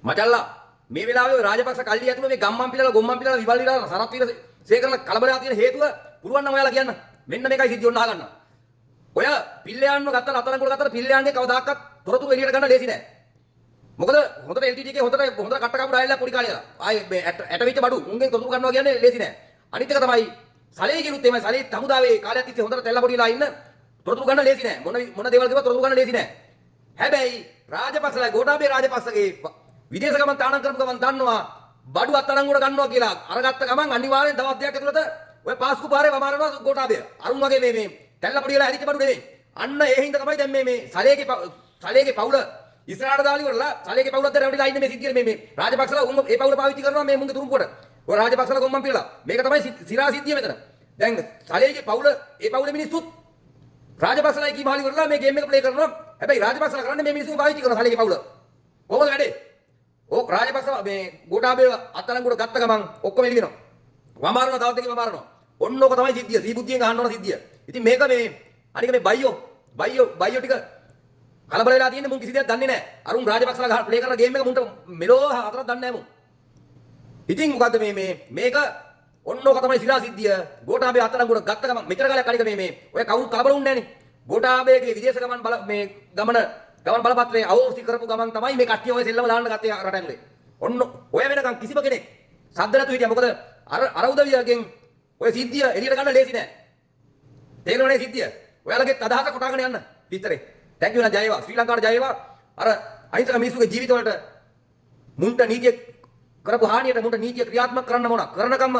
මචල්ලා මේ වෙලාවේ රාජපක්ෂ කල්ලි ඇතුළේ මේ ගම්මන් පිළලා ගොම්මන් පිළලා විවල් විලා සරත් වීර සේකරලා කලබලයක් තියෙන හේතුව පුරුවන් නම් ඔයාලා කියන්න. මෙන්න මේකයි සිද්ධිය ඔන්න අහගන්න. ඔය පිල්ලයන්ව ගත්තා අතරංගුල ගත්තා පිල්ලයන්ගේ කවදාකවත් තොරතුරු එළියට ගන්න ලේසි නෑ. මොකද හොඳට LTT එකේ හොඳට කට්ට කපු ඩායල්ලා පොඩි කාලේ ආයේ ඇට විච්ච බඩු උන්ගෙන් තොරතුරු ගන්නවා කියන්නේ ලේසි නෑ. අනිත් එක තමයි සලේ කිනුත් එමය සලේ තමුදාවේ කාලයක් තිස්සේ හොඳට තෙල්ල පොඩිලා ඉන්න තොරතුරු ගන්න ලේසි නෑ. මොන දේවල් කිව්වත් තොරතුරු ගන්න ලේසි නෑ. හැබැයි රාජපක්ෂලා ගෝඨාභය රාජපක්ෂගේ විදේශ ගමන් තාණම් කරපු ගමන් දන්නවා බඩු අත්අඩංගුවට ගන්නවා කියලා අරගත්ත ගමන් අනිවාර්යෙන් දවස් දෙකක් ඇතුළත ඔය පාස්කු පාරේ වමාරනවා ගෝඨාභය. අරුන් වගේ මේ තෙල්ල පොඩිලා හැදිච්ච බඩු නෙවෙයි. අන්න ඒ හින්දා තමයි දැන් මේ සලේගේ පවුල ඉස්සරහට දාලි වරලා සලේගේ පවුලත් දැරවිලා ඉන්නේ මේ සිද්ධිය මේ රාජපක්ෂලා උන් ඒ පවුල පාවිච්චි කරනවා මේ මුන්ගේ තුරුම්පුවට. ඔය රාජපක්ෂලා ගොම්මන් පිළලා. මේක තමයි සිරා සිද්ධිය මෙතන. දැන් සලේගේ පවුල ඒ පවුලේ මිනිස්සුත් රාජපක්ෂලා කී මහලි වරලා මේ ගේම් එක ප්ලේ කරනවා. හැබැයි රාජපක්ෂලා කරන්නේ මේ මිනිස්සු පාවිච්චි කරන සලේගේ පවුල. කොහොමද වැඩේ? ඕක රාජපක්ෂ මේ ගෝඨාභය අත්අඩංගුවට ගත්ත ගමන් ඔක්කොම එළි වෙනවා. වමාරනවා තවත් එකේ වමාරනවා. ඔන්න ඕක තමයි සිද්ධිය. සීබුද්ධියෙන් අහන්න ඕන සිද්ධිය. ඉතින් මේක මේ අනික මේ බයියෝ ටික කලබල වෙලා තියෙන්නේ මුන් කිසි දෙයක් දන්නේ නැහැ. අරුන් රාජපක්ෂලා ගහ ප්ලේ කරන ගේම් එක මුන්ට මෙලෝ හතරක් දන්නේ නැහැ මුන්. ඉතින් මොකද්ද මේක ඔන්න ඕක තමයි සිරා සිද්ධිය. ගෝඨාභය අත්අඩංගුවට ගත්ත ගමන් මෙතර කාලයක් අනික මේ ඔය කවුරු කලබල වුන්නේ නැහනේ. ගෝඨාභයගේ විදේශ ගමන් ගමන බලපත්‍රයේ අවෝසි කරපු ගමන් තමයි මේ කට්ටිය ඔය සෙල්ලම දාන්න ගත්තේ රට ඇතුලේ. ඔන්න ඔය වෙනකන් කිසිම කෙනෙක් සද්ද නැතුව හිටියා. මොකද අර උදවියගෙන් ඔය සිද්ධිය එළියට ගන්න ලේසි නෑ. තේරෙනවනේ සිද්ධිය. ඔයාලගේ අදහස කොටාගෙන යන්න විතරේ. thank you නා ජය වේවා. ශ්‍රී ලංකාවට ජය වේවා. අර අහිංසක මිනිස්සුගේ ජීවිත වලට මුන්ට නීතිය කරපු හානියට මුන්ට නීතිය ක්‍රියාත්මක කරන්න මොන කරනකම්ම